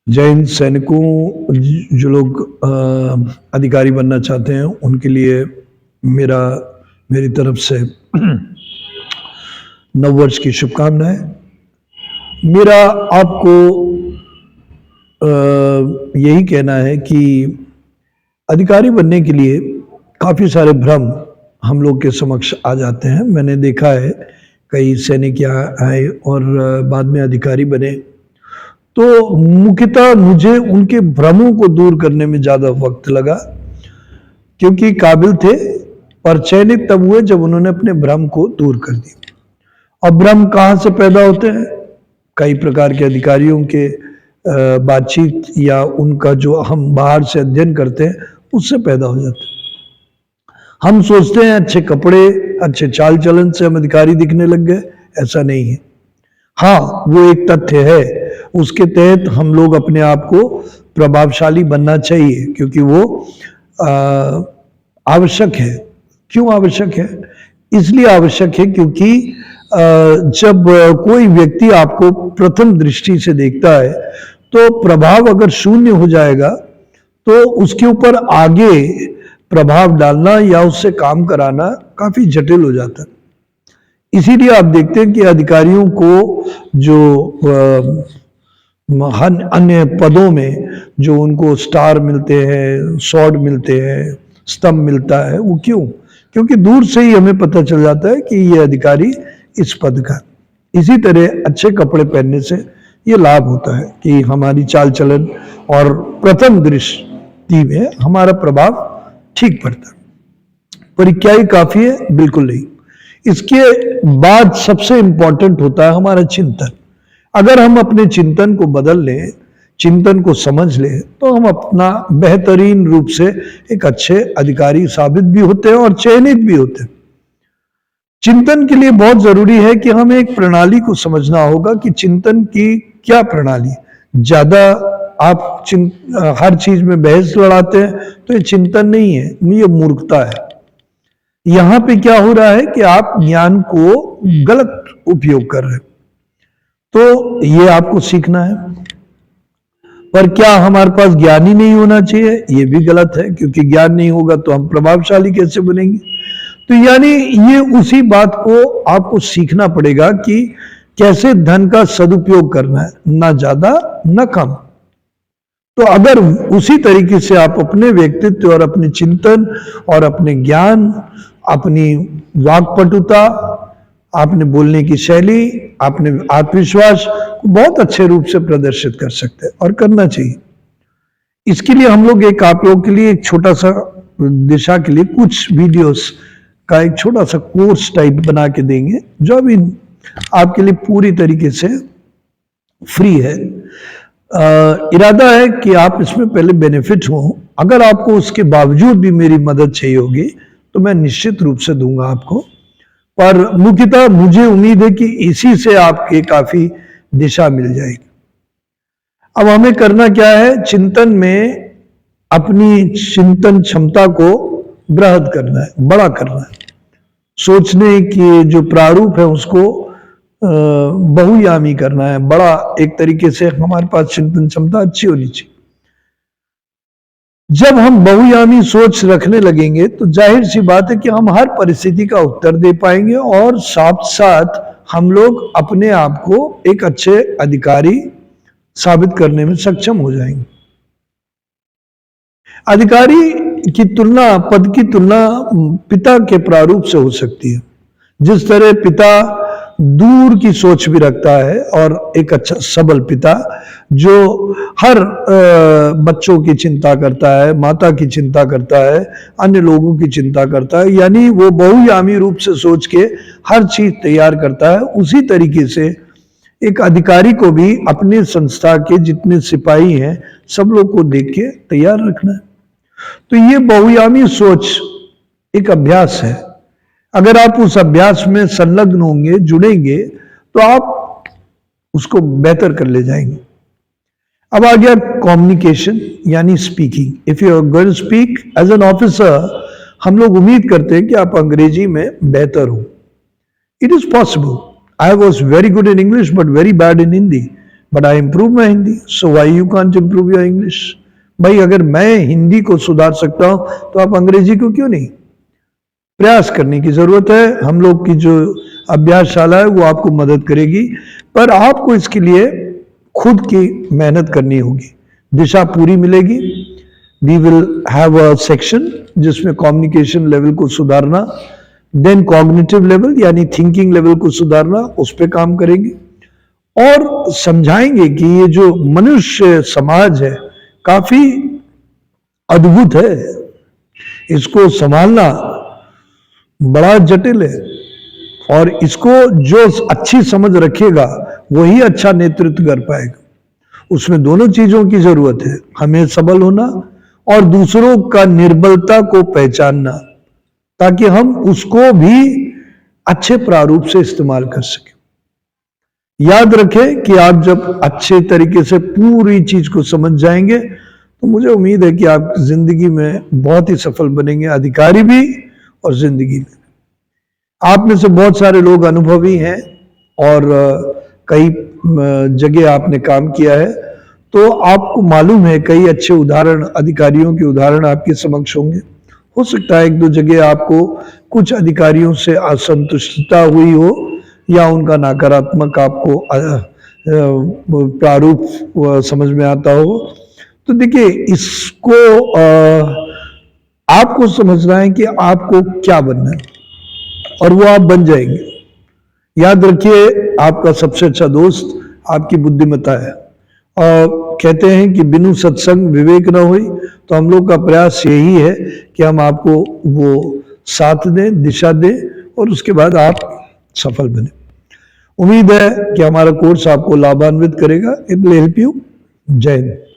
जय हिंद सैनिकों। जो लोग अधिकारी बनना चाहते हैं उनके लिए मेरा मेरी तरफ से नववर्ष की शुभकामनाएं। मेरा आपको यही कहना है कि अधिकारी बनने के लिए काफ़ी सारे भ्रम हम लोग के समक्ष आ जाते हैं। मैंने देखा है कई सैनिक यहाँ आए और बाद में अधिकारी बने, तो मुख्यतः मुझे उनके भ्रमों को दूर करने में ज़्यादा वक्त लगा, क्योंकि काबिल थे पर चयनित तब हुए जब उन्होंने अपने भ्रम को दूर कर दिया। अब भ्रम कहाँ से पैदा होते हैं? कई प्रकार के अधिकारियों के बातचीत या उनका जो हम बाहर से अध्ययन करते हैं उससे पैदा हो जाते हैं। हम सोचते हैं अच्छे कपड़े, अच्छे चाल चलन से हम अधिकारी दिखने लग गए। ऐसा नहीं है। हाँ, वो एक तथ्य है, उसके तहत हम लोग अपने आप को प्रभावशाली बनना चाहिए, क्योंकि वो आवश्यक है। क्यों आवश्यक है? इसलिए आवश्यक है क्योंकि जब कोई व्यक्ति आपको प्रथम दृष्टि से देखता है तो प्रभाव अगर शून्य हो जाएगा तो उसके ऊपर आगे प्रभाव डालना या उससे काम कराना काफी जटिल हो जाता है। इसीलिए आप देखते हैं कि अधिकारियों को जो अन्य पदों में जो उनको स्टार मिलते हैं, स्वॉर्ड मिलते हैं, स्तंभ मिलता है, वो क्यों? क्योंकि दूर से ही हमें पता चल जाता है कि ये अधिकारी इस पद का। इसी तरह अच्छे कपड़े पहनने से ये लाभ होता है कि हमारी चाल चलन और प्रथम दृष्टि में हमारा प्रभाव ठीक पड़ता है। पर क्या ये काफी है? बिल्कुल नहीं। इसके बाद सबसे इंपॉर्टेंट होता है हमारा चिंतन। अगर हम अपने चिंतन को बदल लें, चिंतन को समझ लें, तो हम अपना बेहतरीन रूप से एक अच्छे अधिकारी साबित भी होते हैं और चयनित भी होते हैं। चिंतन के लिए बहुत जरूरी है कि हमें एक प्रणाली को समझना होगा कि चिंतन की क्या प्रणाली। ज्यादा आप हर चीज में बहस लड़ाते हैं तो ये चिंतन नहीं है, ये मूर्खता है। यहां पे क्या हो रहा है कि आप ज्ञान को गलत उपयोग कर रहे हैं, तो ये आपको सीखना है। पर क्या हमारे पास ज्ञान ही नहीं होना चाहिए? ये भी गलत है, क्योंकि ज्ञान नहीं होगा तो हम प्रभावशाली कैसे बनेंगे? तो यानी ये उसी बात को आपको सीखना पड़ेगा कि कैसे धन का सदुपयोग करना है, ना ज्यादा ना कम। तो अगर उसी तरीके से आप अपने व्यक्तित्व और अपने चिंतन और अपने ज्ञान, अपनी वाक्पटुता, आपने बोलने की शैली, आपने आत्मविश्वास को बहुत अच्छे रूप से प्रदर्शित कर सकते हैं और करना चाहिए। इसके लिए हम लोग आप लोगों के लिए एक छोटा सा दिशा के लिए कुछ वीडियोस का एक छोटा सा कोर्स टाइप बना के देंगे, जो अभी आपके लिए पूरी तरीके से फ्री है। इरादा है कि आप इसमें पहले बेनिफिट हो। अगर आपको उसके बावजूद भी मेरी मदद चाहिए होगी तो मैं निश्चित रूप से दूंगा आपको, पर मुख्यतः मुझे उम्मीद है कि इसी से आपके काफी दिशा मिल जाएगी। अब हमें करना क्या है? चिंतन में अपनी चिंतन क्षमता को बृहद करना है, बड़ा करना है। सोचने की जो प्रारूप है उसको बहुयामी करना है, बड़ा एक तरीके से हमारे पास चिंतन क्षमता अच्छी होनी चाहिए। जब हम बहुयामी सोच रखने लगेंगे तो जाहिर सी बात है कि हम हर परिस्थिति का उत्तर दे पाएंगे और साथ साथ हम लोग अपने आप को एक अच्छे अधिकारी साबित करने में सक्षम हो जाएंगे। अधिकारी की तुलना, पद की तुलना पिता के प्रारूप से हो सकती है। जिस तरह पिता दूर की सोच भी रखता है और एक अच्छा सबल पिता जो हर बच्चों की चिंता करता है, माता की चिंता करता है, अन्य लोगों की चिंता करता है, यानी वो बहुयामी रूप से सोच के हर चीज तैयार करता है, उसी तरीके से एक अधिकारी को भी अपने संस्था के जितने सिपाही हैं सब लोग को देख के तैयार रखना है। तो ये बहुयामी सोच एक अभ्यास है। अगर आप उस अभ्यास में संलग्न होंगे, जुड़ेंगे, तो आप उसको बेहतर कर ले जाएंगे। अब आ गया कम्युनिकेशन यानी speaking. If you are going to speak as an officer, हम लोग उम्मीद करते हैं कि आप अंग्रेजी में बेहतर हो। It is possible. I was very good in English but very bad in Hindi. But I improve my Hindi, so why you can't improve your English. भाई अगर मैं हिंदी को सुधार सकता हूं तो आप अंग्रेजी को क्यों नहीं? प्रयास करने की जरूरत है। हम लोग की जो अभ्यासशाला है वो आपको मदद करेगी, पर आपको इसके लिए खुद की मेहनत करनी होगी। दिशा पूरी मिलेगी। We will have a section जिसमें कम्युनिकेशन लेवल को सुधारना, देन कॉग्निटिव लेवल यानी थिंकिंग लेवल को सुधारना, उस पर काम करेंगे और समझाएंगे कि ये जो मनुष्य समाज है काफी अद्भुत है, इसको संभालना बड़ा जटिल है और इसको जो अच्छी समझ रखेगा वही अच्छा नेतृत्व कर पाएगा। उसमें दोनों चीजों की जरूरत है, हमें सबल होना और दूसरों का निर्बलता को पहचानना, ताकि हम उसको भी अच्छे प्रारूप से इस्तेमाल कर सकें। याद रखें कि आप जब अच्छे तरीके से पूरी चीज को समझ जाएंगे तो मुझे उम्मीद है कि आप जिंदगी में बहुत ही सफल बनेंगे, अधिकारी भी और जिंदगी में। आप में से बहुत सारे लोग अनुभवी हैं और कई जगह आपने काम किया है, तो आपको मालूम है कई अच्छे उदाहरण, अधिकारियों के उदाहरण आपके समक्ष होंगे। हो सकता है एक दो जगह आपको कुछ अधिकारियों से असंतुष्टता हुई हो या उनका नकारात्मक आपको प्रारूप समझ में आता हो। तो देखिए, इसको आपको समझना है कि आपको क्या बनना है और वो आप बन जाएंगे। याद रखिए, आपका सबसे अच्छा दोस्त आपकी बुद्धिमत्ता है। और कहते हैं कि बिनु सत्संग विवेक न होई, तो हम लोग का प्रयास यही है कि हम आपको वो साथ दें, दिशा दें और उसके बाद आप सफल बने। उम्मीद है कि हमारा कोर्स आपको लाभान्वित करेगा। It will help you. जय हिंद।